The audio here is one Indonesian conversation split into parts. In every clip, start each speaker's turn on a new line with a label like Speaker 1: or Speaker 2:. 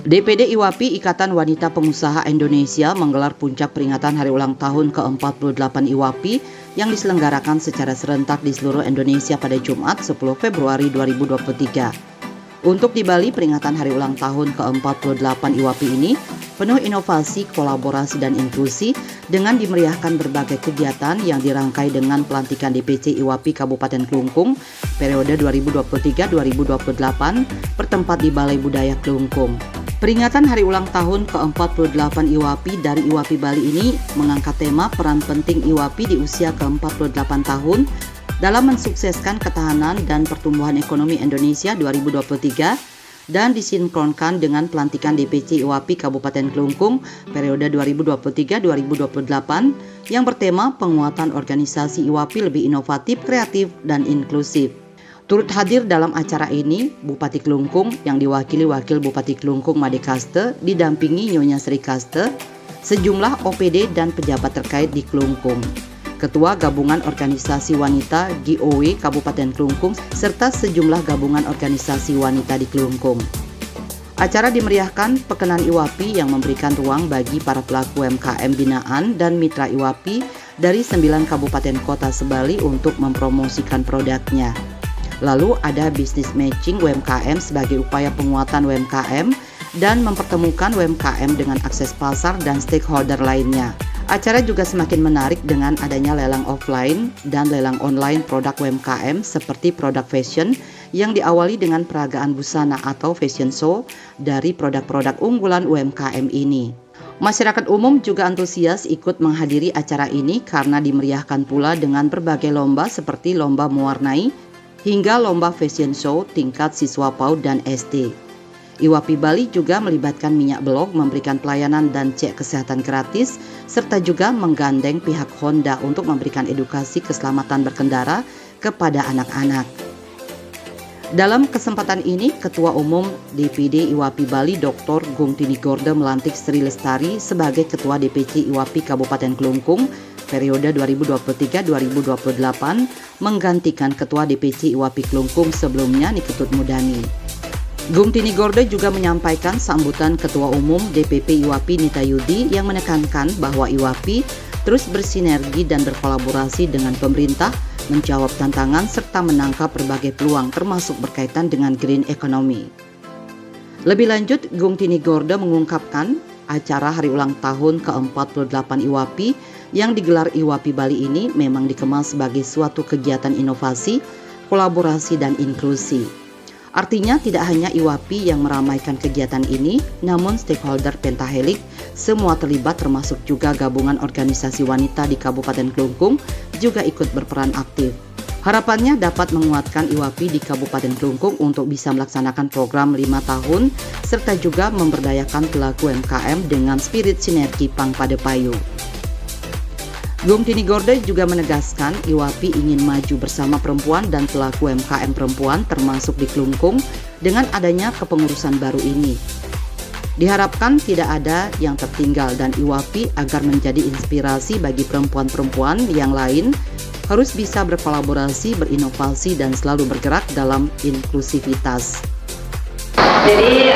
Speaker 1: DPD IWAPI Ikatan Wanita Pengusaha Indonesia menggelar puncak peringatan hari ulang tahun ke-48 IWAPI yang diselenggarakan secara serentak di seluruh Indonesia pada Jumat 10 Februari 2023. Untuk di Bali, peringatan hari ulang tahun ke-48 IWAPI ini penuh inovasi, kolaborasi, dan inklusi dengan dimeriahkan berbagai kegiatan yang dirangkai dengan pelantikan DPC IWAPI Kabupaten Kelungkung periode 2023-2028 bertempat di Balai Budaya Kelungkung. Peringatan hari ulang tahun ke-48 IWAPI dari IWAPI Bali ini mengangkat tema peran penting IWAPI di usia ke-48 tahun dalam mensukseskan ketahanan dan pertumbuhan ekonomi Indonesia 2023 dan disinkronkan dengan pelantikan DPC IWAPI Kabupaten Kelungkung periode 2023-2028 yang bertema penguatan organisasi IWAPI lebih inovatif, kreatif, dan inklusif. Turut hadir dalam acara ini Bupati Kelungkung yang diwakili Wakil Bupati Kelungkung Made Kaste didampingi Nyonya Sri Kaste, sejumlah OPD dan pejabat terkait di Kelungkung, Ketua Gabungan Organisasi Wanita GOW Kabupaten Kelungkung, serta sejumlah gabungan organisasi wanita di Kelungkung. Acara dimeriahkan pekenan IWAPI yang memberikan ruang bagi para pelaku UMKM binaan dan mitra IWAPI dari 9 kabupaten kota se-Bali untuk mempromosikan produknya. Lalu ada bisnis matching UMKM sebagai upaya penguatan UMKM dan mempertemukan UMKM dengan akses pasar dan stakeholder lainnya. Acara juga semakin menarik dengan adanya lelang offline dan lelang online produk UMKM seperti produk fashion yang diawali dengan peragaan busana atau fashion show dari produk-produk unggulan UMKM ini. Masyarakat umum juga antusias ikut menghadiri acara ini karena dimeriahkan pula dengan berbagai lomba seperti lomba mewarnai hingga lomba fashion show tingkat siswa PAUD dan SD. IWAPI Bali juga melibatkan minyak blok, memberikan pelayanan dan cek kesehatan gratis, serta juga menggandeng pihak Honda untuk memberikan edukasi keselamatan berkendara kepada anak-anak. Dalam kesempatan ini, Ketua Umum DPD IWAPI Bali Dr. Gung Tinigorda melantik Sri Lestari sebagai Ketua DPC IWAPI Kabupaten Kelungkung periode 2023-2028 menggantikan Ketua DPC IWAPI Kelungkung sebelumnya Niketut Mudani. Gung Tinigorda juga menyampaikan sambutan Ketua Umum DPP IWAPI Nita Yudi yang menekankan bahwa IWAPI terus bersinergi dan berkolaborasi dengan pemerintah, menjawab tantangan serta menangkap berbagai peluang termasuk berkaitan dengan green economy. Lebih lanjut, Gung Tinigorda mengungkapkan acara hari ulang tahun ke-48 IWAPI yang digelar IWAPI Bali ini memang dikemas sebagai suatu kegiatan inovasi, kolaborasi, dan inklusi. Artinya tidak hanya IWAPI yang meramaikan kegiatan ini, namun stakeholder pentahelik semua terlibat termasuk juga gabungan organisasi wanita di Kabupaten Kelungkung juga ikut berperan aktif. Harapannya dapat menguatkan IWAPI di Kabupaten Kelungkung untuk bisa melaksanakan program 5 tahun serta juga memberdayakan pelaku UMKM dengan spirit sinergi Pangpadepayu. Gung Tinigorda juga menegaskan IWAPI ingin maju bersama perempuan dan pelaku UMKM perempuan termasuk di Kelungkung dengan adanya kepengurusan baru ini. Diharapkan tidak ada yang tertinggal dan IWAPI agar menjadi inspirasi bagi perempuan-perempuan yang lain harus bisa berkolaborasi, berinovasi, dan selalu bergerak dalam inklusivitas.
Speaker 2: Jadi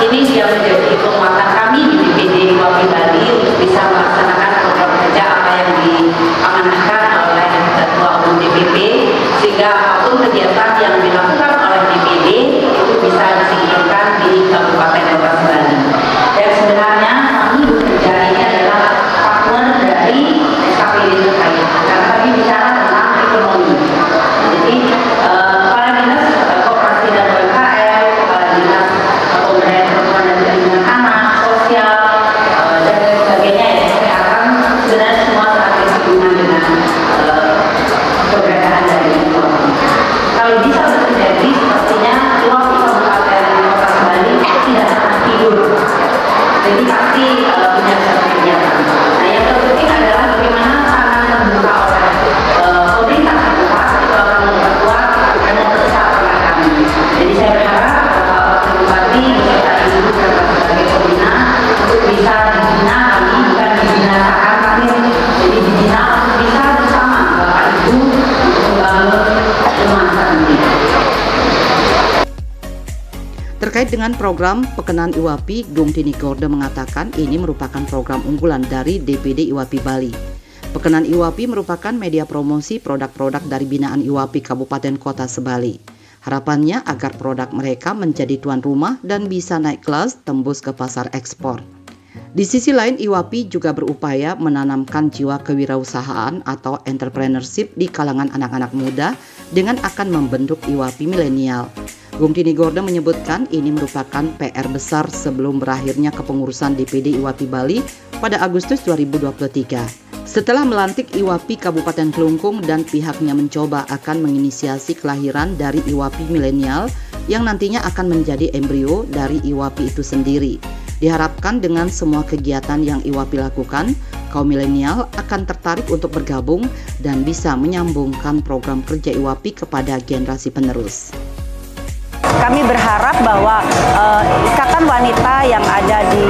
Speaker 2: ini dia menjadi penguatan kami di DPD IWAPI Bali untuk bisa melaksanakan program kerja apa yang diamanahkan oleh Ketua Umum DPP, sehingga apapun kegiatan yang dilakukan oleh DPD itu bisa disinkronkan di Kabupaten Kota Bali. Dan sebenarnya kami bekerja ini adalah partner dari SKPD terkait, karena kami bicara tentang ekonomi. Jadi Kepala Dinas Koperasi dan UMKM, Kepala Dinas Pemberdayaan Perempuan dan Perlindungan Anak, Sosial, dan sebagainya ya, kesehatan
Speaker 1: Terkait dengan program Pekenan IWAPI, Gung Tini Gorde mengatakan ini merupakan program unggulan dari DPD IWAPI Bali. Pekenan IWAPI merupakan media promosi produk-produk dari binaan IWAPI Kabupaten Kota Sebali. Harapannya agar produk mereka menjadi tuan rumah dan bisa naik kelas tembus ke pasar ekspor. Di sisi lain, IWAPI juga berupaya menanamkan jiwa kewirausahaan atau entrepreneurship di kalangan anak-anak muda dengan akan membentuk IWAPI milenial. Gung Tini Gorde menyebutkan ini merupakan PR besar sebelum berakhirnya kepengurusan DPD IWAPI Bali pada Agustus 2023. Setelah melantik IWAPI Kabupaten Klungkung dan pihaknya mencoba akan menginisiasi kelahiran dari IWAPI milenial yang nantinya akan menjadi embrio dari IWAPI itu sendiri. Diharapkan dengan semua kegiatan yang IWAPI lakukan, kaum milenial akan tertarik untuk bergabung dan bisa menyambungkan program kerja IWAPI kepada generasi penerus.
Speaker 3: Kami berharap bahwa ikatan wanita yang ada di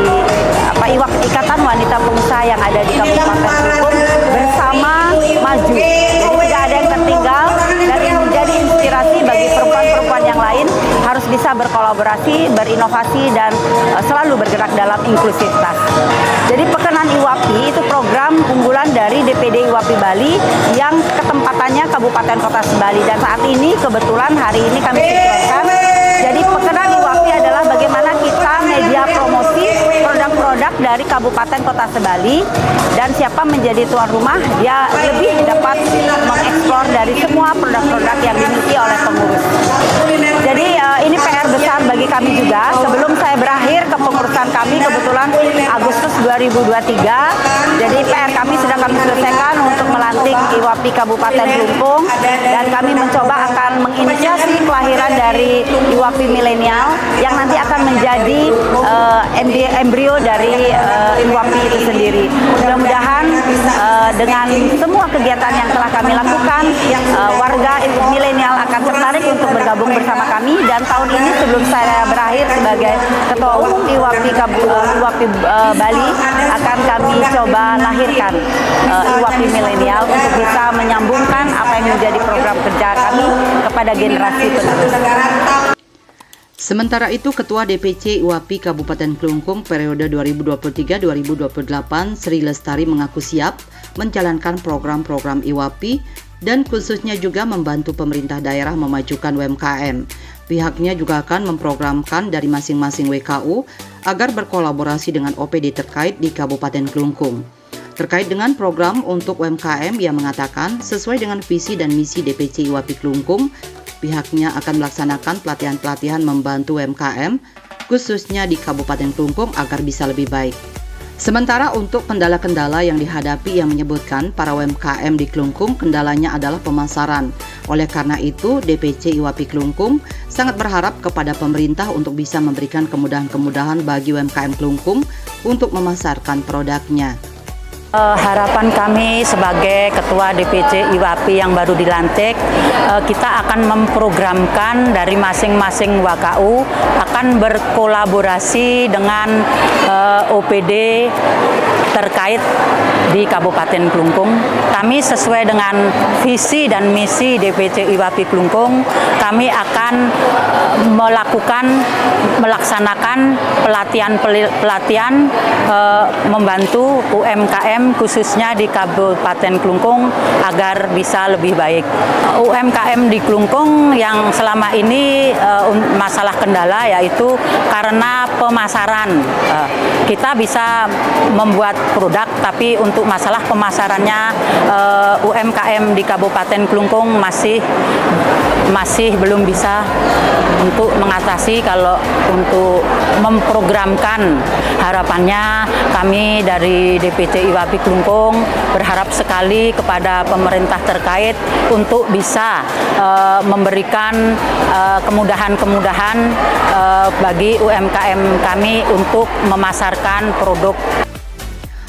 Speaker 3: ikatan wanita pengusaha yang ada di Kabupaten Klungkung bersama maju. Jadi tidak ada yang tertinggal dan menjadi inspirasi bagi perempuan-perempuan yang lain harus bisa berkolaborasi, berinovasi dan selalu bergerak dalam inklusivitas. Jadi Pekenan IWAPI itu program unggulan dari DPD IWAPI Bali yang ketempatannya Kabupaten Kota Sebali dan saat ini kebetulan hari ini kami sinkronkan. Jadi Pekenan IWAPI adalah bagaimana kita media promosi produk-produk dari Kabupaten Kota Sebali dan siapa menjadi tuan rumah dia lebih dapat mengeksplor dari semua produk-produk yang dimiliki oleh pengurus. Jadi ini PR besar bagi kami juga. Sebelum saya berakhir kepengurusan kami kebetulan Agustus 2023. Jadi PR kami sudah kami selesaikan untuk melantik IWAPI Kabupaten Klungkung dan kami mencoba akan menginisiasi kelahiran dari IWAPI milenial yang nanti akan menjadi embrio dari IWAPI itu sendiri. Mudah-mudahan dengan semua kegiatan yang telah kami lakukan, warga milenial akan tertarik untuk bergabung bersama kami dan tahun ini sebelum saya berakhir sebagai Ketua Umum IWAPI Bali akan kami coba lahirkan IWAPI milenial untuk bisa menyambungkan apa yang menjadi program kerja kami kepada generasi penerus.
Speaker 1: Sementara itu, Ketua DPC IWAPI Kabupaten Klungkung periode 2023-2028 Sri Lestari mengaku siap menjalankan program-program IWAPI dan khususnya juga membantu pemerintah daerah memajukan UMKM. Pihaknya juga akan memprogramkan dari masing-masing WKU agar berkolaborasi dengan OPD terkait di Kabupaten Klungkung. Terkait dengan program untuk UMKM, ia mengatakan sesuai dengan visi dan misi DPC IWAPI Klungkung, pihaknya akan melaksanakan pelatihan-pelatihan membantu UMKM, khususnya di Kabupaten Klungkung agar bisa lebih baik. Sementara untuk kendala-kendala yang dihadapi, yang menyebutkan para UMKM di Klungkung kendalanya adalah pemasaran. Oleh karena itu, DPC IWAPI Klungkung sangat berharap kepada pemerintah untuk bisa memberikan kemudahan-kemudahan bagi UMKM Klungkung untuk memasarkan produknya.
Speaker 3: Harapan kami sebagai Ketua DPC IWAPI yang baru dilantik, kita akan memprogramkan dari masing-masing WKU akan berkolaborasi dengan OPD terkait di Kabupaten Klungkung. Kami sesuai dengan visi dan misi DPC IWAPI Klungkung, kami akan melaksanakan pelatihan membantu UMKM khususnya di Kabupaten Klungkung agar bisa lebih baik. UMKM di Klungkung yang selama ini masalah kendala yaitu karena pemasaran. Kita bisa membuat produk tapi untuk masalah pemasarannya UMKM di Kabupaten Klungkung masih belum bisa untuk mengatasi. Kalau untuk memprogramkan, harapannya kami dari DPC IWAPI Klungkung berharap sekali kepada pemerintah terkait untuk bisa memberikan kemudahan-kemudahan bagi UMKM kami untuk memasarkan produk.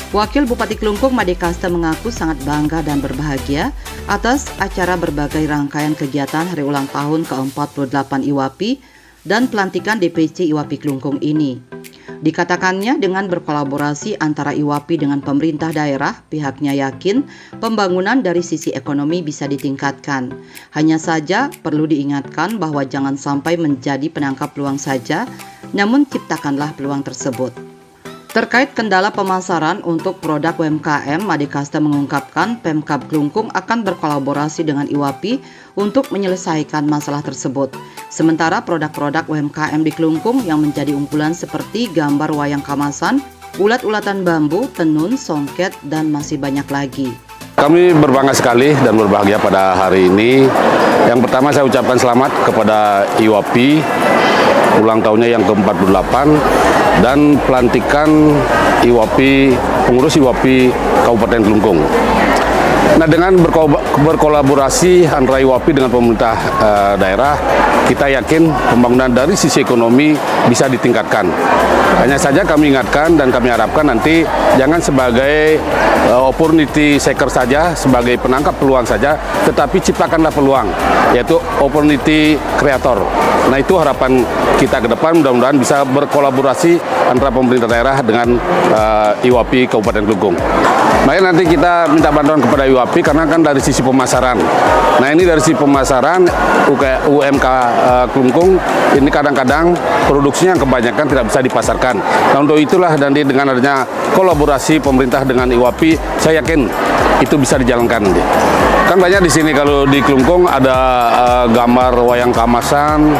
Speaker 1: Wakil Bupati Klungkung Made Kaste mengaku sangat bangga dan berbahagia atas acara berbagai rangkaian kegiatan hari ulang tahun ke-48 IWAPI dan pelantikan DPC IWAPI Klungkung ini. Dikatakannya dengan berkolaborasi antara IWAPI dengan pemerintah daerah, pihaknya yakin pembangunan dari sisi ekonomi bisa ditingkatkan. Hanya saja perlu diingatkan bahwa jangan sampai menjadi penangkap peluang saja, namun ciptakanlah peluang tersebut. Terkait kendala pemasaran untuk produk UMKM, Madikasta mengungkapkan Pemkab Klungkung akan berkolaborasi dengan IWAPI untuk menyelesaikan masalah tersebut. Sementara produk-produk UMKM di Klungkung yang menjadi unggulan seperti gambar wayang kamasan, ulat-ulatan bambu, tenun, songket, dan masih banyak lagi.
Speaker 4: Kami berbangga sekali dan berbahagia pada hari ini. Yang pertama saya ucapkan selamat kepada IWAPI, ulang tahunnya yang ke-48, dan pelantikan IWAPI, pengurus IWAPI Kabupaten Klungkung. Nah, dengan berkolaborasi antara IWAPI dengan pemerintah daerah, kita yakin pembangunan dari sisi ekonomi bisa ditingkatkan. Hanya saja kami ingatkan dan kami harapkan nanti jangan sebagai opportunity seeker saja, sebagai penangkap peluang saja, tetapi ciptakanlah peluang, yaitu opportunity creator. Nah, itu harapan kita ke depan, mudah-mudahan bisa berkolaborasi antara pemerintah daerah dengan IWAPI Kabupaten Klungkung. Makanya nanti kita minta bantuan kepada IWAPI karena kan dari sisi pemasaran. Nah, ini dari sisi pemasaran UMK Klungkung ini kadang-kadang produksinya yang kebanyakan tidak bisa dipasarkan. Nah, untuk itulah dan dengan adanya kolaborasi pemerintah dengan IWAPI, saya yakin itu bisa dijalankan nanti. Kan banyak di sini kalau di Klungkung ada gambar wayang kamasan,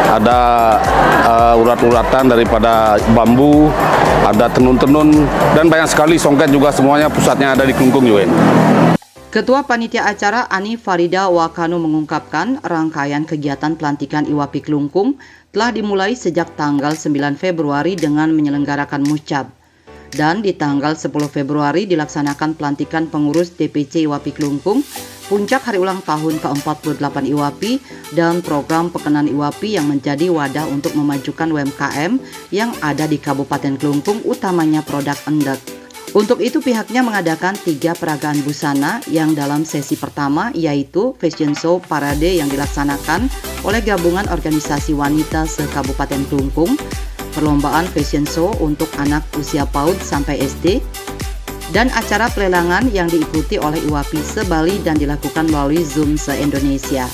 Speaker 4: ada urat-uratan daripada bambu, ada tenun-tenun, dan banyak sekali songket juga, semuanya pusatnya ada di Klungkung juga.
Speaker 1: Ketua Panitia Acara Ani Farida Wakano mengungkapkan rangkaian kegiatan pelantikan IWAPI Klungkung telah dimulai sejak tanggal 9 Februari dengan menyelenggarakan mucab. Dan di tanggal 10 Februari dilaksanakan pelantikan pengurus DPC IWAPI Klungkung, puncak hari ulang tahun ke-48 IWAPI, dan program pekenan IWAPI yang menjadi wadah untuk memajukan UMKM yang ada di Kabupaten Klungkung, utamanya produk endek. Untuk itu pihaknya mengadakan 3 peragaan busana yang dalam sesi pertama yaitu Fashion Show Parade yang dilaksanakan oleh Gabungan Organisasi Wanita se-Kabupaten Klungkung, perlombaan Fashion Show untuk anak usia PAUD sampai SD, dan acara pelelangan yang diikuti oleh IWAPI se-Bali dan dilakukan melalui Zoom se-Indonesia.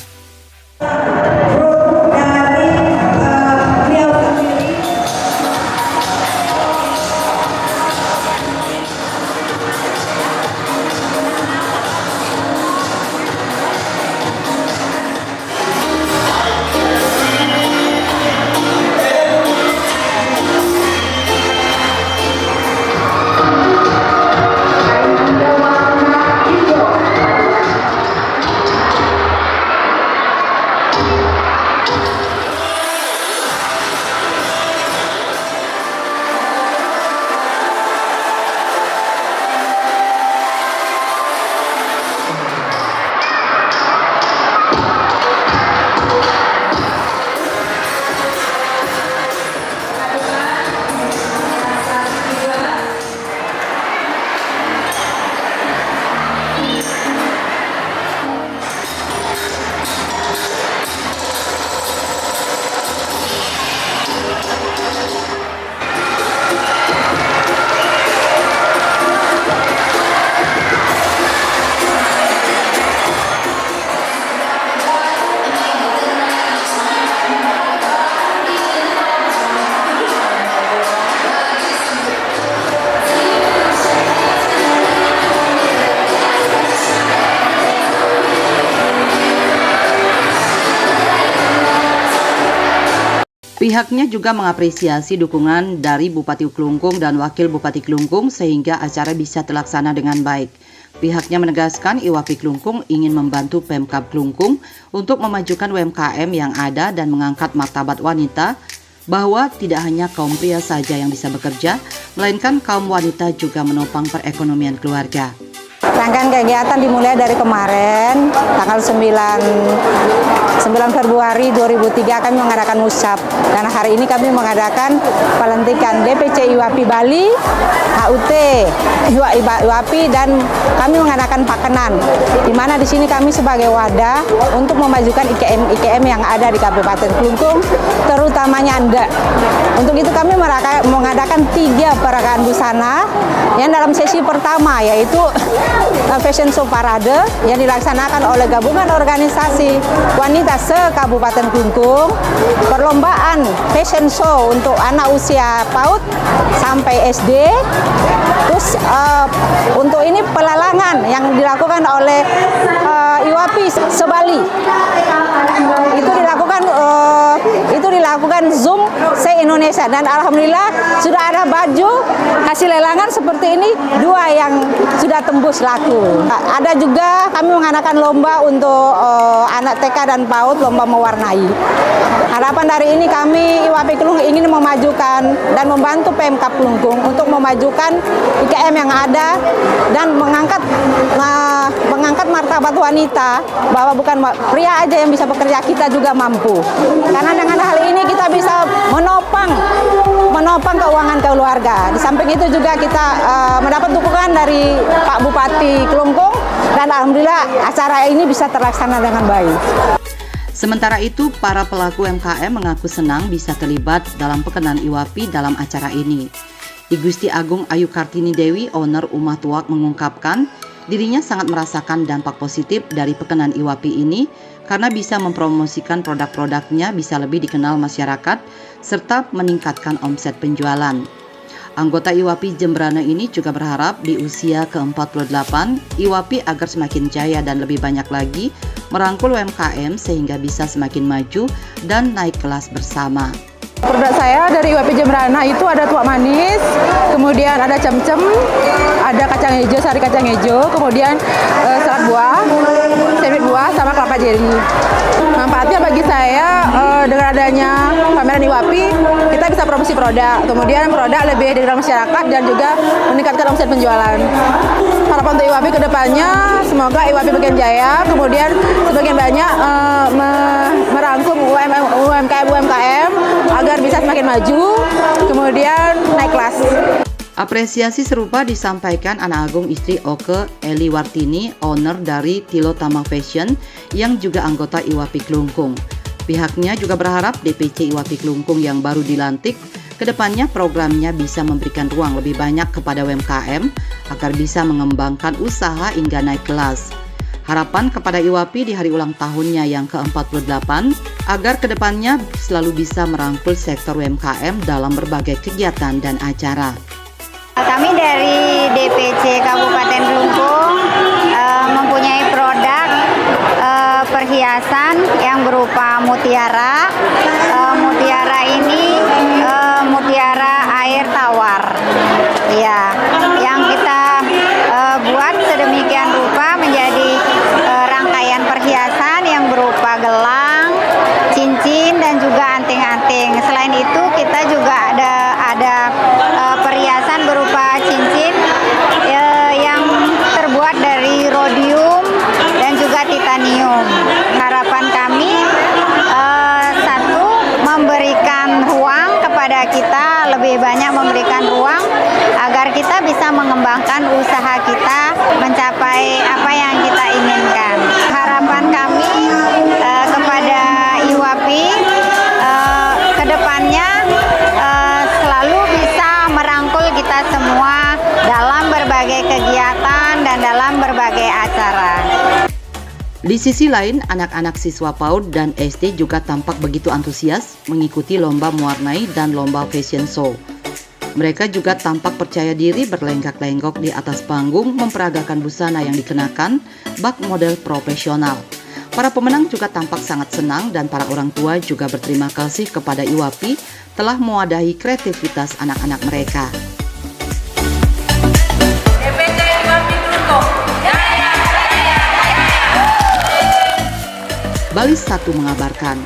Speaker 1: Pihaknya juga mengapresiasi dukungan dari Bupati Klungkung dan Wakil Bupati Klungkung sehingga acara bisa terlaksana dengan baik. Pihaknya menegaskan IWAPI Klungkung ingin membantu Pemkab Klungkung untuk memajukan UMKM yang ada dan mengangkat martabat wanita, bahwa tidak hanya kaum pria saja yang bisa bekerja, melainkan kaum wanita juga menopang perekonomian keluarga.
Speaker 5: Rangkaian kegiatan dimulai dari kemarin, tanggal 9 Februari 2003 kami mengadakan musab. Dan hari ini kami mengadakan pelantikan DPC IWAPI Bali, HUT, IWAPI, dan kami mengadakan pakenan. Di mana di sini kami sebagai wadah untuk memajukan IKM yang ada di Kabupaten Kelungkung, terutamanya Anda. Untuk itu kami mengadakan 3 peragaan busana yang dalam sesi pertama yaitu Fashion Show Parade yang dilaksanakan oleh gabungan organisasi wanita se-Kabupaten Kelungkung, perlombaan fashion show untuk anak usia PAUD sampai SD, terus untuk ini pelelangan yang dilakukan oleh IWAPI Sebali, itu dilakukan Zoom se-Indonesia, dan alhamdulillah sudah ada baju hasil lelangan seperti ini 2 yang sudah tembus laku. Ada juga kami mengadakan lomba untuk anak TK dan PAUD, lomba mewarnai. Harapan dari ini kami IWAPI Kelungkung ingin memajukan dan membantu Pemkab Kelungkung untuk memajukan IKM yang ada dan mengangkat martabat wanita, bahwa bukan pria aja yang bisa bekerja, kita juga mampu. Karena dengan hal ini kita bisa menopang keuangan keluarga. Di samping itu juga kita mendapat dukungan dari Pak Bupati Kelungkung, dan alhamdulillah acara ini bisa terlaksana dengan baik.
Speaker 1: Sementara itu, para pelaku UMKM mengaku senang bisa terlibat dalam pekenan IWAPI dalam acara ini. I Gusti Agung Ayu Kartini Dewi, owner Umah Tuak, mengungkapkan dirinya sangat merasakan dampak positif dari pekenan IWAPI ini karena bisa mempromosikan produk-produknya bisa lebih dikenal masyarakat serta meningkatkan omset penjualan. Anggota IWAPI Jembrana ini juga berharap di usia ke-48 IWAPI agar semakin jaya dan lebih banyak lagi merangkul UMKM sehingga bisa semakin maju dan naik kelas bersama.
Speaker 5: Produk saya dari IWAPI Jembrana itu ada tuak manis, kemudian ada cem-cem, ada kacang hijau, sari kacang hijau, kemudian salad buah, sandwich buah, sama kelapa jeli. Manfaatnya bagi saya dengan adanya pameran IWAPI, kita bisa promosi produk, kemudian produk lebih dikenal masyarakat dan juga meningkatkan omset penjualan. Harapan untuk IWAPI ke depannya, semoga IWAPI makin jaya, kemudian sebagian banyak merangkum UMKM agar bisa semakin maju, kemudian naik kelas.
Speaker 1: Apresiasi serupa disampaikan anak agung istri Oke, Eli Wartini, owner dari Tilo Tamang Fashion yang juga anggota IWAPI Kelungkung. Pihaknya juga berharap DPC IWAPI Kelungkung yang baru dilantik kedepannya programnya bisa memberikan ruang lebih banyak kepada UMKM agar bisa mengembangkan usaha hingga naik kelas. Harapan kepada IWAPI di hari ulang tahunnya yang ke-48 agar kedepannya selalu bisa merangkul sektor UMKM dalam berbagai kegiatan dan acara.
Speaker 6: Kami dari DPC Kabupaten Kelungkung mempunyai produk perhiasan yang berupa mutiara. Mutiara ini mutiara air tawar, ya, yang kita buat sedemikian rupa menjadi rangkaian perhiasan yang berupa gelang, cincin, dan juga anting-anting. Selain itu kita juga ada perhiasan berupa cincin yang terbuat dari rhodium dan juga titanium. Harapan kami satu, memberikan ruang kepada kita, lebih banyak memberikan ruang agar kita bisa mengembangkan usaha kita mencapai apa yang kita inginkan. Harapan kami kepada IWAPI kedepannya selalu bisa merangkul kita semua dalam berbagai kegiatan dan dalam berbagai acara.
Speaker 1: Di sisi lain, anak-anak siswa PAUD dan SD juga tampak begitu antusias mengikuti lomba mewarnai dan lomba fashion show. Mereka juga tampak percaya diri berlenggak-lenggok di atas panggung memperagakan busana yang dikenakan bak model profesional. Para pemenang juga tampak sangat senang dan para orang tua juga berterima kasih kepada IWAPI telah mewadahi kreativitas anak-anak mereka. Bali 1 mengabarkan.